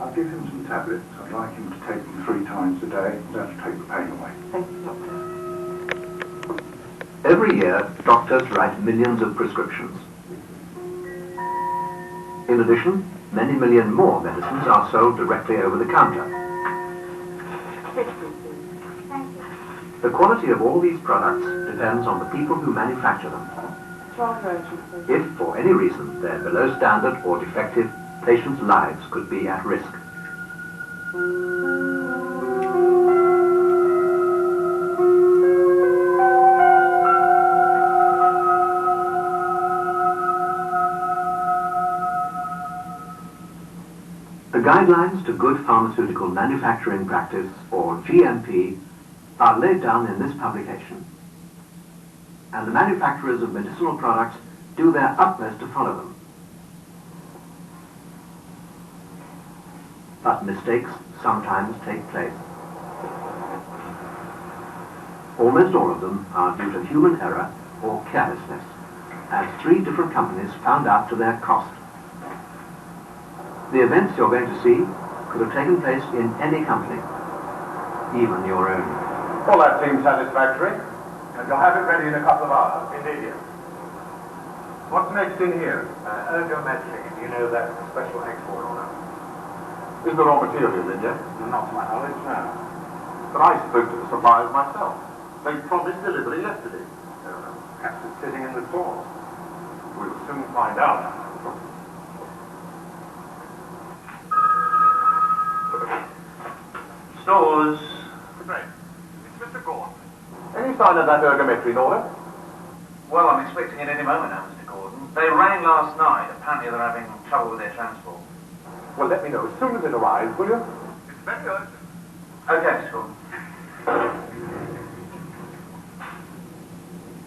I'll give him some tablets. I'd like him to take them 3 times a day. That'll take the pain away. Thank you, Doctor. Every year, doctors write millions of prescriptions. In addition, many million more medicines are sold directly over the counter. The quality of all these products depends on the people who manufacture them. If, for any reason, they're below standard or defective, patients' lives could be at risk. The guidelines to good pharmaceutical manufacturing practice, or GMP, are laid down in this publication. And the manufacturers of medicinal products do their utmost to follow them. But mistakes sometimes take place. Almost all of them are due to human error or carelessness, as 3 different companies found out to their cost. The events you're going to see could have taken place in any company, even your own. Well, that seems satisfactory. And you'll have it ready in a couple of hours. Indeed, yes. What's next in here? Ergometry. You know, that special export order. Is the raw material in there? Not to my knowledge, no. But I spoke to the suppliers myself. They promised delivery yesterday. Perhaps it's sitting in the stores. We'll soon find out. Stores. Great. It's Mr. Gordon. Any sign of that ergometry in order? Well, I'm expecting it any moment now, Mr. Gordon. They rang last night. Apparently they're having trouble with their transport. Well, let me know as soon as it arrives, will you? It's very urgent. Okay, Mr. Gordon.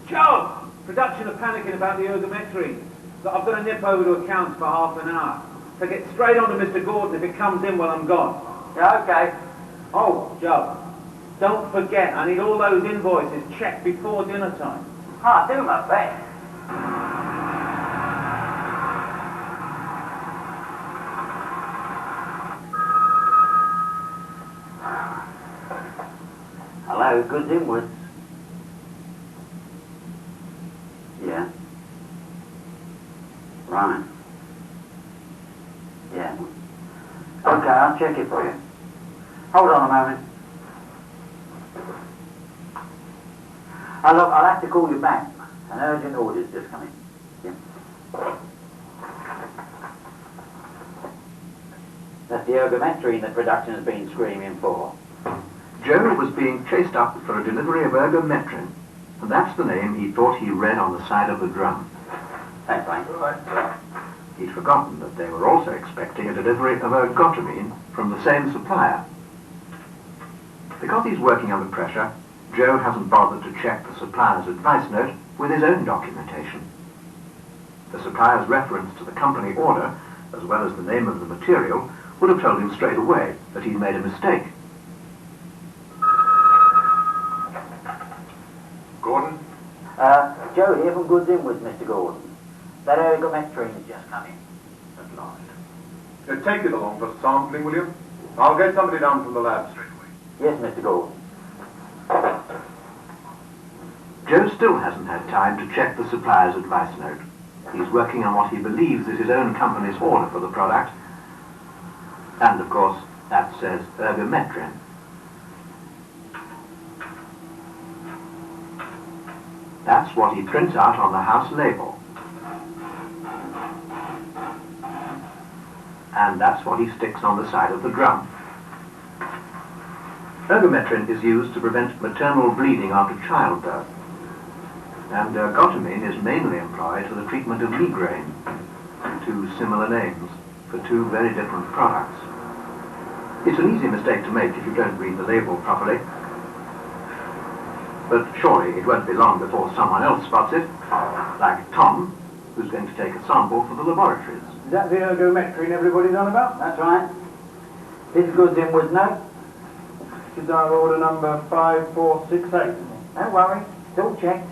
Joe! Production are panicking about the ergometry. So I've got to nip over to accounts for half an hour. So get straight on to Mr. Gordon if it comes in while I'm gone. Yeah, okay. Oh, Joe, don't forget, I need all those invoices checked before dinner time. I'll do my best. Hello, Goods Inwards. Yeah. Right. Yeah. Okay, I'll check it for you. Hold on a moment. Look, I'll have to call you back. An urgent order's just come in. Yeah. That's the ergometry that production has been screaming for. Joe was being chased up for a delivery of ergometrin, and that's the name he thought he read on the side of the drum. Thanks, Frank. He'd forgotten that they were also expecting a delivery of ergotamine from the same supplier. Because he's working under pressure, Joe hasn't bothered to check the supplier's advice note with his own documentation. The supplier's reference to the company order, as well as the name of the material, would have told him straight away that he'd made a mistake. Gordon? Joe here from Goods Inwards, Mr. Gordon. That ergometry has just come in. At last. Take it along for sampling, will you? I'll get somebody down from the lab straight away. Yes, Mr. Gordon. Joe still hasn't had time to check the supplier's advice note. He's working on what he believes is his own company's order for the product. And, of course, that says ergometrin. That's what he prints out on the house label. And that's what he sticks on the side of the drum. Ergometrin is used to prevent maternal bleeding after childbirth. And ergotamine is mainly employed for the treatment of migraine. 2 similar names for 2 very different products. It's an easy mistake to make if you don't read the label properly. But surely it won't be long before someone else spots it, like Tom, who's going to take a sample for the laboratories. Is that the ergometry everybody's on about? That's right. This Goods Inwards note. This is our order number 5468. Don't worry, it's all checked.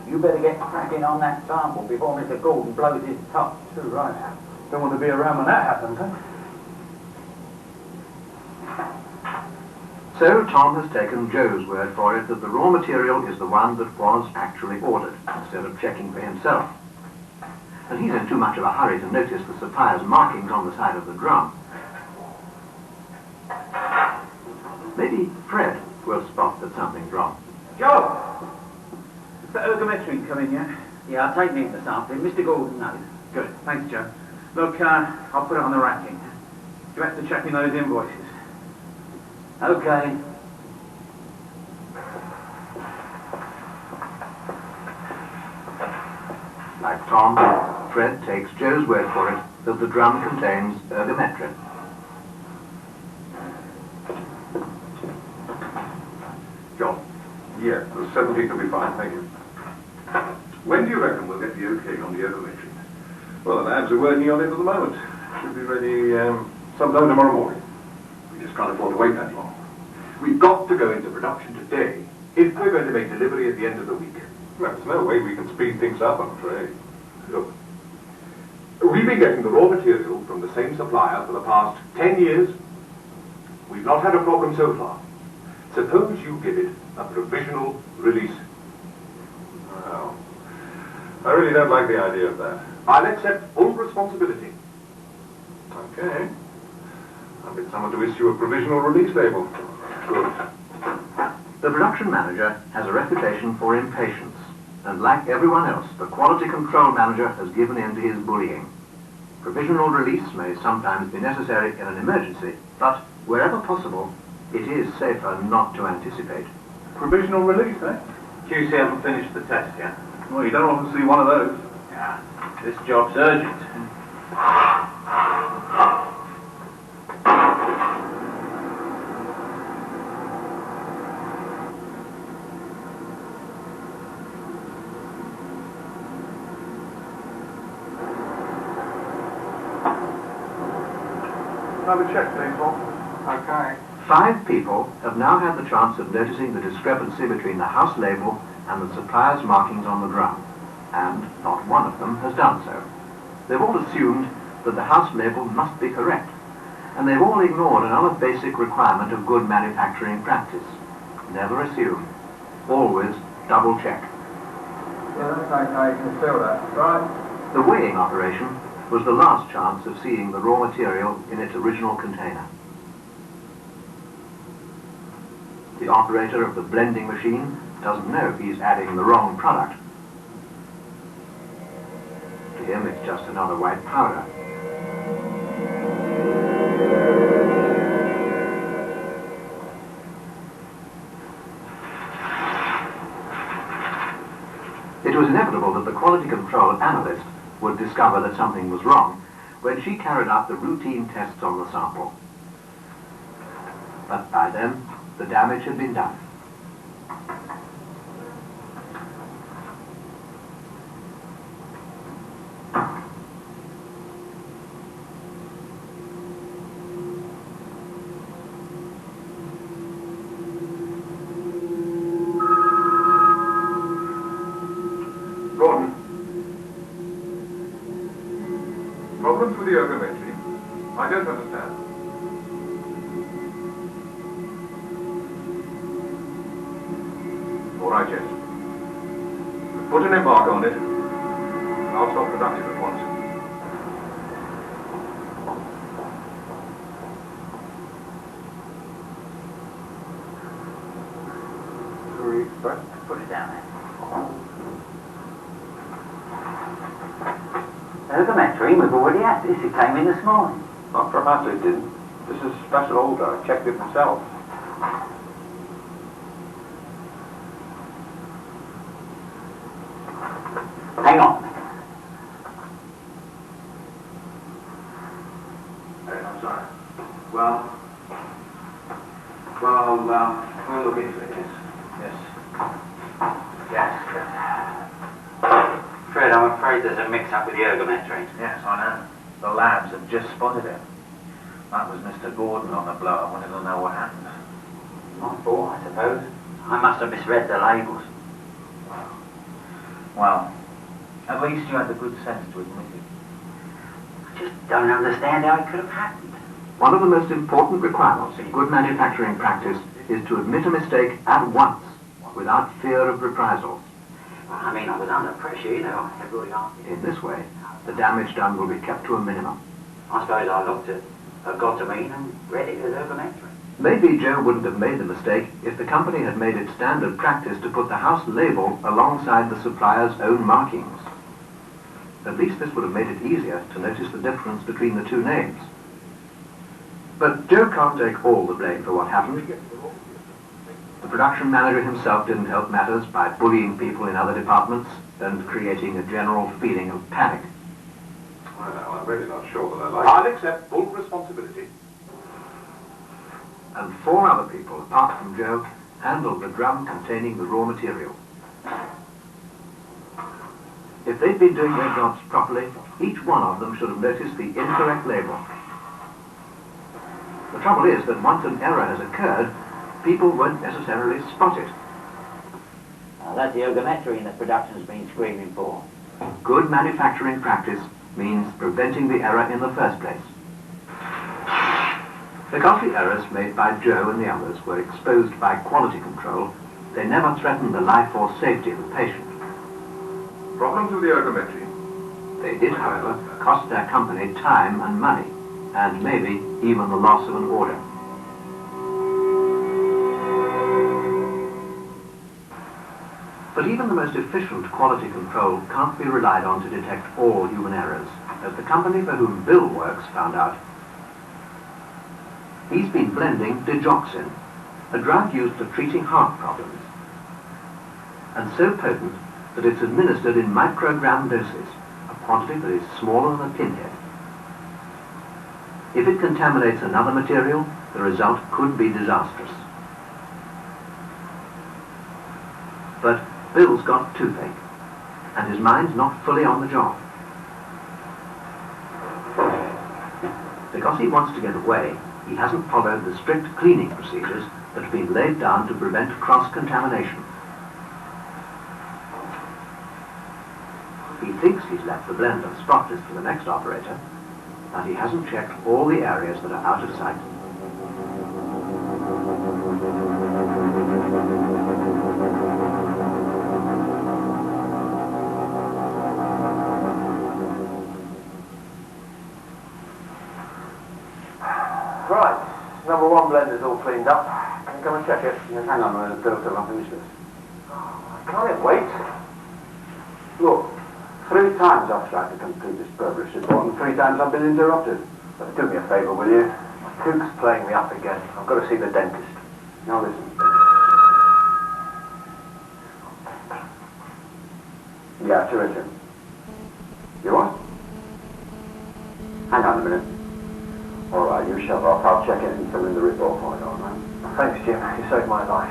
You better get cracking on that sample before Mr. Gordon blows his top. Too right. Don't want to be around when that happens, huh? So Tom has taken Joe's word for it that the raw material is the one that was actually ordered, instead of checking for himself. And he's in too much of a hurry to notice the supplier's markings on the side of the drum. Maybe Fred will spot that something's wrong. Joe! Has the ergometrine come in yet? Yeah, I'll take me the sampling. Mr. Gordon knows. Good. Thanks, Joe. Look, I'll put it on the racking. You have to check in those invoices. Okay. Like Tom, Fred takes Joe's word for it that the drum contains ergometrin. John? Yeah, the 17th will be fine, thank you. When do you reckon we'll get the OK on the ergometry? Well, the labs are working on it at the moment. Should be ready sometime tomorrow morning. We just can't afford to wait that long. We've got to go into production today if we're going to make delivery at the end of the week. There's no way we can speed things up, I'm afraid. Look, we've been getting the raw material from the same supplier for the past 10 years. We've not had a problem so far. Suppose you give it a provisional release. Well, I really don't like the idea of that. I'll accept full responsibility. Okay. I'll get someone to issue a provisional release label. Good. The production manager has a reputation for impatience, and like everyone else, the quality control manager has given in to his bullying. Provisional release may sometimes be necessary in an emergency, but wherever possible, it is safer not to anticipate. Provisional release, eh? QC haven't finished the test yet. Well, you don't often see one of those. Yeah, this job's urgent. Have a check, please, Bob. Okay. 5 people have now had the chance of noticing the discrepancy between the house label and the supplier's markings on the drum, and not one of them has done so. They've all assumed that the house label must be correct, and they've all ignored another basic requirement of good manufacturing practice. Never assume. Always double check. Yeah, that's okay. You can feel that, right? The weighing operation was the last chance of seeing the raw material in its original container. The operator of the blending machine doesn't know he's adding the wrong product. To him, it's just another white powder. It was inevitable that the quality control analyst would discover that something was wrong when she carried out the routine tests on the sample. But by then, the damage had been done. Gordon. Problems with the ergometry? I don't understand. All right, yes. Put an embargo on it, and I'll stop production at once. Put it down there. Ergometrine, we've already had this. It came in this morning. Not from us, it didn't. This is a special order. I checked it myself. Hang on. I'm sorry. Well, we'll look into it, yes. Yes. Fred, I'm afraid there's a mix-up with the ergometrine. Yes, I know. The labs have just spotted it. That was Mr. Gordon on the blower. I wanted to know what happened. My fault, I suppose. I must have misread the labels. Well, at least you had the good sense to admit it. I just don't understand how it could have happened. One of the most important requirements in good manufacturing practice is to admit a mistake at once, without fear of reprisals. I mean, I was under pressure, you know. Everybody asked me. In this way, the damage done will be kept to a minimum. I suppose I looked at Gotamine and read it as ergometry. Maybe Joe wouldn't have made the mistake if the company had made it standard practice to put the house label alongside the supplier's own markings. At least this would have made it easier to notice the difference between the two names. But Joe can't take all the blame for what happened. The production manager himself didn't help matters by bullying people in other departments and creating a general feeling of panic. Well, I'm really not sure that I like it. I'll accept full responsibility. And 4 other people, apart from Joe, handled the drum containing the raw material. If they'd been doing their jobs properly, each one of them should have noticed the incorrect label. The trouble is that once an error has occurred, people won't necessarily spot it. Well, that's the ergometry that production's been screaming for. Good manufacturing practice means preventing the error in the first place. Because the errors made by Joe and the others were exposed by quality control, they never threatened the life or safety of the patient. Problems with the ergometry? They did, however, cost their company time and money, and maybe even the loss of an order. But even the most efficient quality control can't be relied on to detect all human errors, as the company for whom Bill works found out. He's been blending digoxin, a drug used for treating heart problems, and so potent that it's administered in microgram doses, a quantity that is smaller than a pinhead. If it contaminates another material, the result could be disastrous. But Bill's got toothache, and his mind's not fully on the job. Because he wants to get away, he hasn't followed the strict cleaning procedures that have been laid down to prevent cross-contamination. He thinks he's left the blender spotless for the next operator, but he hasn't checked all the areas that are out of sight. Right. Number 1 blender's all cleaned up. Can you come and check it? Yes, hang on a minute, till I finish this. Can't it wait? Look, 3 times I've tried to complete this progress report, and 3 times I've been interrupted. But do me a favour, will you? My toot's playing me up again. I've got to see the dentist. Now listen. Yeah, sure, Jim. You what? Hang on a minute. All right, you shove off. I'll check it and fill in the report for you, all right? Thanks, Jim. You saved my life.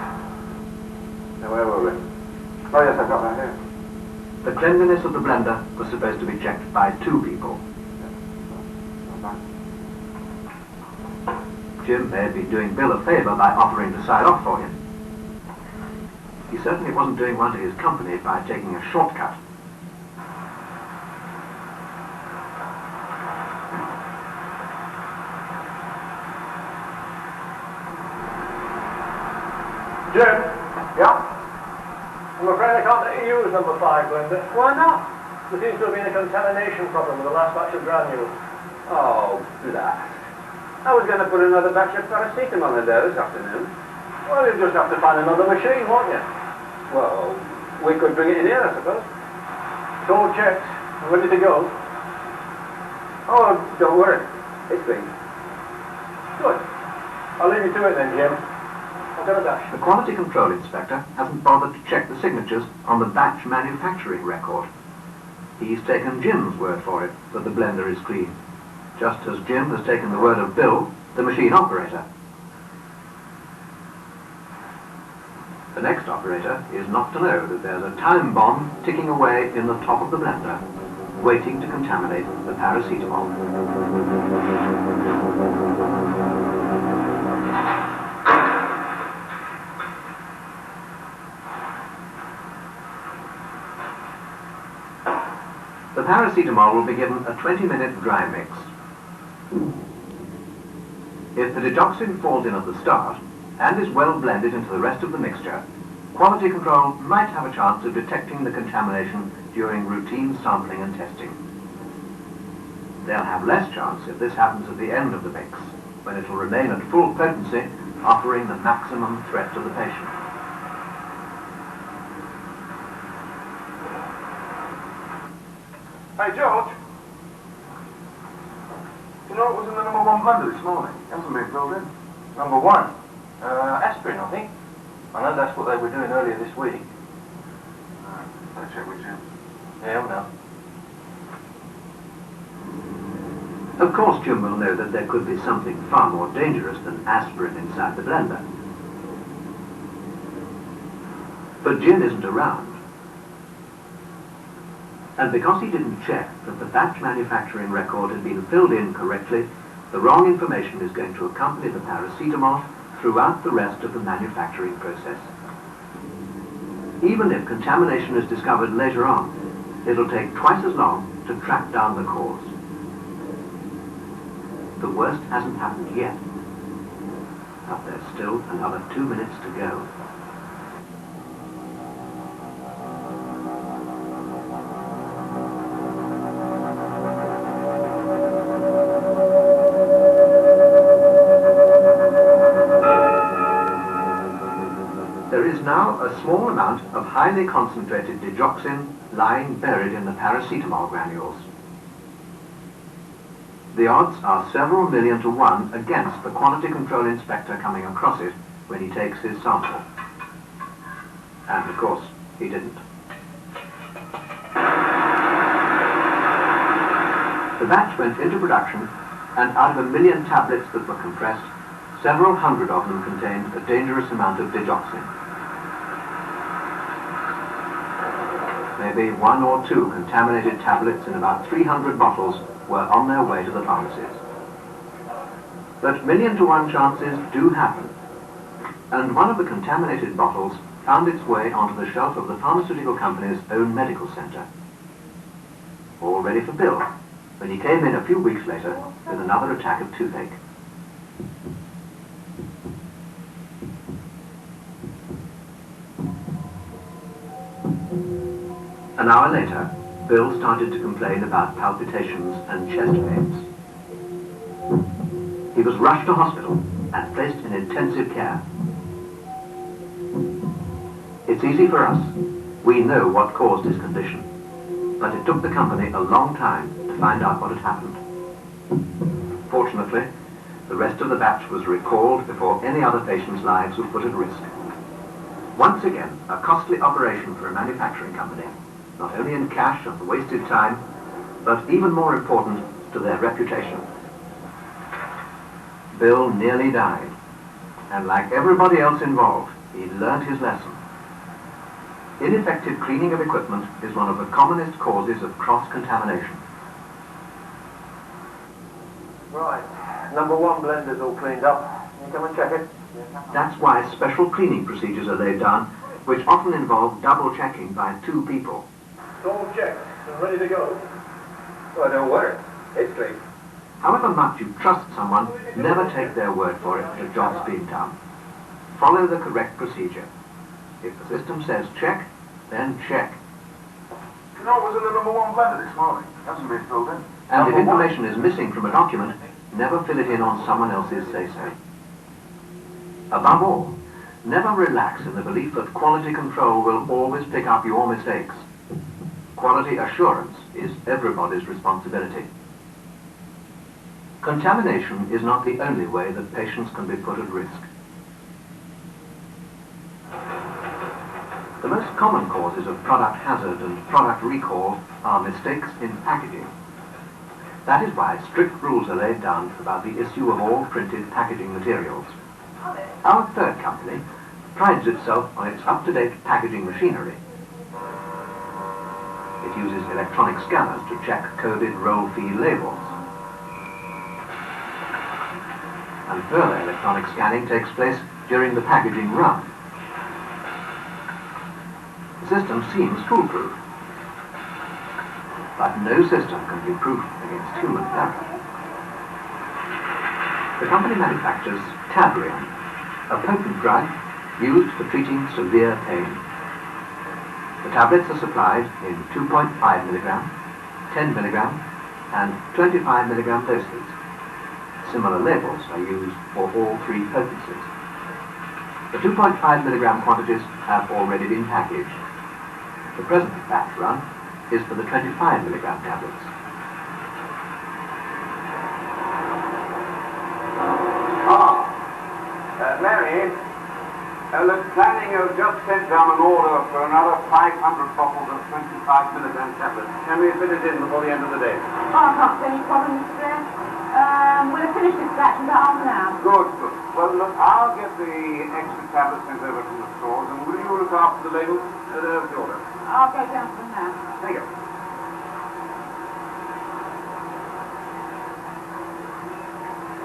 Now, where were we? Oh, yes, I've got that here. The cleanliness of the blender was supposed to be checked by 2 people. Jim may have been doing Bill a favour by offering to sign off for him. He certainly wasn't doing one to his company by taking a shortcut. Jim? Yeah? I'm afraid I can't let you use number 5 blender. Why not? There seems to have been a contamination problem with the last batch of granules. Oh, blast. I was going to put another batch of paracetamol in there this afternoon. Well, you'll just have to find another machine, won't you? Well, we could bring it in here, I suppose. It's all checked and ready to go. Oh, don't worry. It's clean. Good. I'll leave you to it then, Jim. I've got a dash. The quality control inspector hasn't bothered to check the signatures on the batch manufacturing record. He's taken Jim's word for it that the blender is clean, just as Jim has taken the word of Bill, the machine operator. The next operator is not to know that there's a time bomb ticking away in the top of the blender, waiting to contaminate the paracetamol. The paracetamol will be given a 20-minute dry mix. If the digoxin falls in at the start and is well blended into the rest of the mixture, quality control might have a chance of detecting the contamination during routine sampling and testing. They'll have less chance if this happens at the end of the mix, when it will remain at full potency, offering the maximum threat to the patient. Hey, George. You know what was in the number 1 blender this morning? It hasn't been filled in. Number 1. Aspirin, I think. I know that's what they were doing earlier this week. Better check with Jim. Yeah, well, no. Of course, Jim will know that there could be something far more dangerous than aspirin inside the blender. But Jim isn't around. And because he didn't check that the batch manufacturing record had been filled in correctly, the wrong information is going to accompany the paracetamol throughout the rest of the manufacturing process. Even if contamination is discovered later on, it'll take twice as long to track down the cause. The worst hasn't happened yet, but there's still another 2 minutes to go. There is now a small amount of highly concentrated digoxin lying buried in the paracetamol granules. The odds are several million to 1 against the quality control inspector coming across it when he takes his sample. And of course, he didn't. The batch went into production, and out of 1 million tablets that were compressed, several hundred of them contained a dangerous amount of digoxin. Maybe 1 or 2 contaminated tablets in about 300 bottles were on their way to the pharmacies. But 1 million to 1 chances do happen, and one of the contaminated bottles found its way onto the shelf of the pharmaceutical company's own medical center, all ready for Bill, when he came in a few weeks later with another attack of toothache. An hour later, Bill started to complain about palpitations and chest pains. He was rushed to hospital and placed in intensive care. It's easy for us. We know what caused his condition. But it took the company a long time to find out what had happened. Fortunately, the rest of the batch was recalled before any other patient's lives were put at risk. Once again, a costly operation for a manufacturing company, not only in cash and wasted time, but even more important, to their reputation. Bill nearly died, and like everybody else involved, he learned his lesson. Ineffective cleaning of equipment is one of the commonest causes of cross-contamination. Right. Number 1 blender's all cleaned up. Can you come and check it? That's why special cleaning procedures are laid down, which often involve double checking by 2 people. It's all checked and ready to go. Well, don't worry. It's clean. However much you trust someone, never take their word for it that a job's been done. Follow the correct procedure. If the system says check, then check. You know what was in the number 1 blender this morning? It hasn't been filled in. And if information is missing from a document, never fill it in on someone else's say-so. Above all, never relax in the belief that quality control will always pick up your mistakes. Quality assurance is everybody's responsibility. Contamination is not the only way that patients can be put at risk. The most common causes of product hazard and product recall are mistakes in packaging. That is why strict rules are laid down about the issue of all printed packaging materials. Our third company prides itself on its up-to-date packaging machinery. It uses electronic scanners to check coded roll-fee labels. And further electronic scanning takes place during the packaging run. The system seems foolproof, but no system can be proof against human error. The company manufactures Tabrium, a potent drug used for treating severe pain. The tablets are supplied in 2.5 milligram, 10 milligram, and 25 milligram doses. Similar labels are used for all three potencies. The 2.5 milligram quantities have already been packaged. The present batch run is for the 25 milligram tablets. Mary, the planning has just sent down an order for another 500 bottles of 25 milligram tablets. Can we fit it in before the end of the day? Oh, I can't see any problem, Mr. Blair. We'll have finished this batch in about half an hour. Good, good. Well, look, I'll get the extra tablets sent over from the stores, and will you look after the labels? There's the order. I'll go down to them now. Thank you.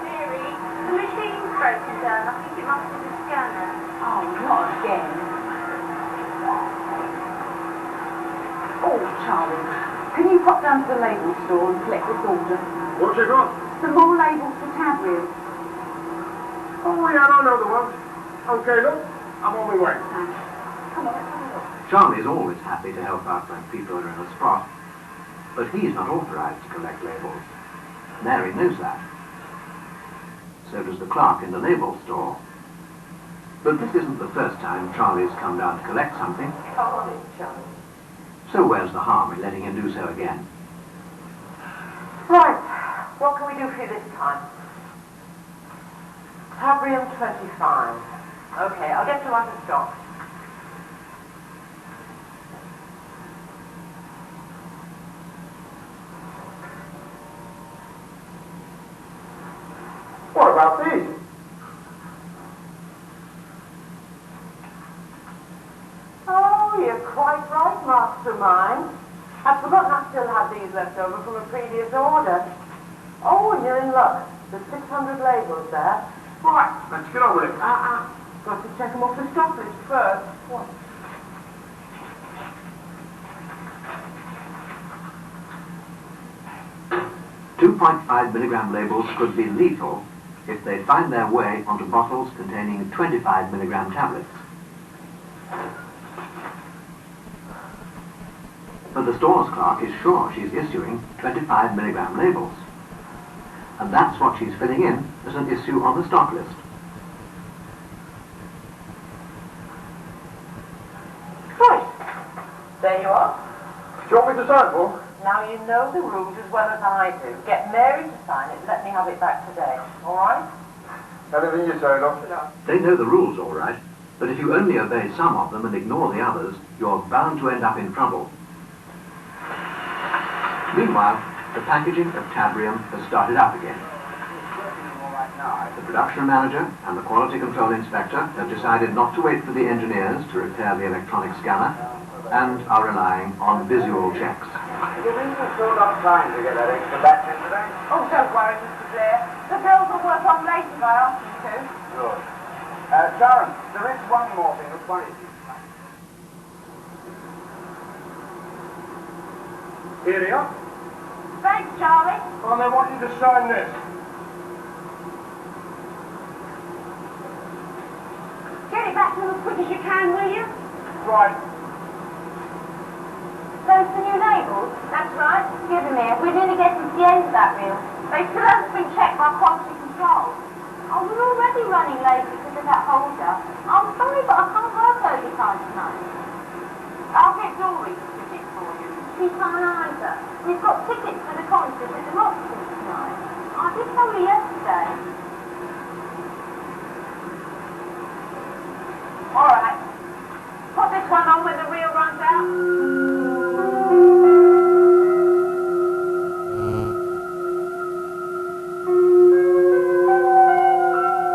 Mary, the machine's broken down. I think it must be the scanner. Oh, not again. Oh, Charlie, can you pop down to the label store and collect this order? What's it got? Some more labels for Tabrium. Oh, yeah, I know the ones. Okay, look, I'm on my way. Thanks. Come on, let's have a look. Charlie's always happy to help out when people are in a spot, but he's not authorized to collect labels. Mary knows that. So does the clerk in the label store. But this isn't the first time Charlie's come down to collect something. Come on in, Charlie. So where's the harm in letting him do so again? Right, what can we do for you this time? Tabrium 25. Okay, I'll get you under stock. What about these? Oh, you're quite right, mastermind. I'd forgotten I still had these left over from a previous order. Oh, and you're in luck. There's 600 labels there. Right, let's get on with it. Got to check them off the stock list first. What? .5 milligram labels could be lethal if they find their way onto bottles containing 25 milligram tablets. But the store's clerk is sure she's issuing 25 milligram labels. And that's what she's filling in as an issue on the stock list. Right. There you are. Do you want me to sign for? Now you know the rules as well as I do. Get Mary to sign it and let me have it back today. All right? Anything you say, Doctor? They know the rules all right, but if you only obey some of them and ignore the others, you're bound to end up in trouble. Meanwhile, the packaging of Tabrium has started up again. The production manager and the quality control inspector have decided not to wait for the engineers to repair the electronic scanner and are relying on visual checks. You think we've still got time to get that extra batch in today? Oh, don't worry, Mr. Blair. The girls will work on late if I ask them to. Good. Sharon, there is one more thing that worries you. Here they are. Thanks, Charlie. And they want you to sign this. Get it back to them as quick as you can, will you? Right. Those the new labels? That's right. Give them here. We're nearly getting to the end of that reel. They still haven't been checked by quality control. Oh, we're already running late because of that holder. I'm sorry, but I can't work overtime tonight. I'll get Dory to fit it for you. She can't either. We've got tickets for the concert at the Roxy tonight. I did tell you yesterday. All right. Put this one on when the reel runs out.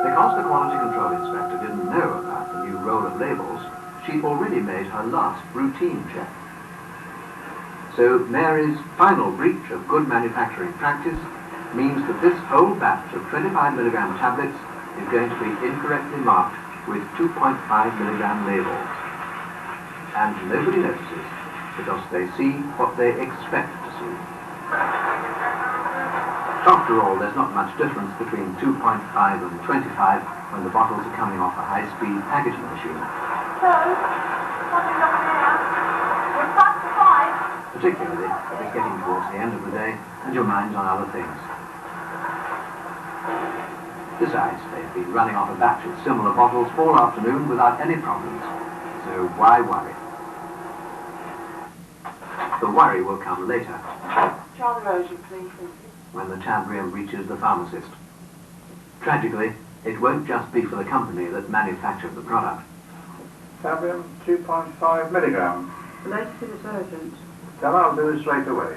Because the quality control inspector didn't know about the new roll of labels, she'd already made her last routine check. So Mary's final breach of good manufacturing practice means that this whole batch of 25 milligram tablets is going to be incorrectly marked with 2.5 milligram labels. And nobody notices because they see what they expect to see. Stop After all, there's not much difference between 2.5 and 25 when the bottles are coming off a high-speed packaging machine. So, what are you looking at? We're past the 5. Particularly if it's getting towards the end of the day and your mind's on other things. Besides, they've been running off a batch of similar bottles all afternoon without any problems. So why worry? The worry will come later. Try the rosy, please. When the Tabrium reaches the pharmacist. Tragically, it won't just be for the company that manufactured the product. Tabrium 2.5 milligrams. The latest is urgent. Then I'll do it straight away.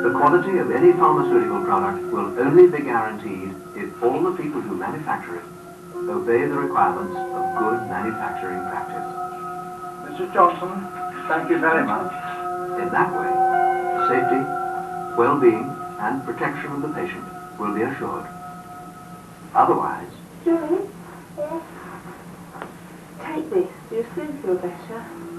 The quality of any pharmaceutical product will only be guaranteed if all the people who manufacture it obey the requirements of good manufacturing practice. Mrs. Johnson, thank you very much. In that way, safety, well-being, and protection of the patient will be assured. Otherwise... Julie? Yes? Take this. Do you soon feel better?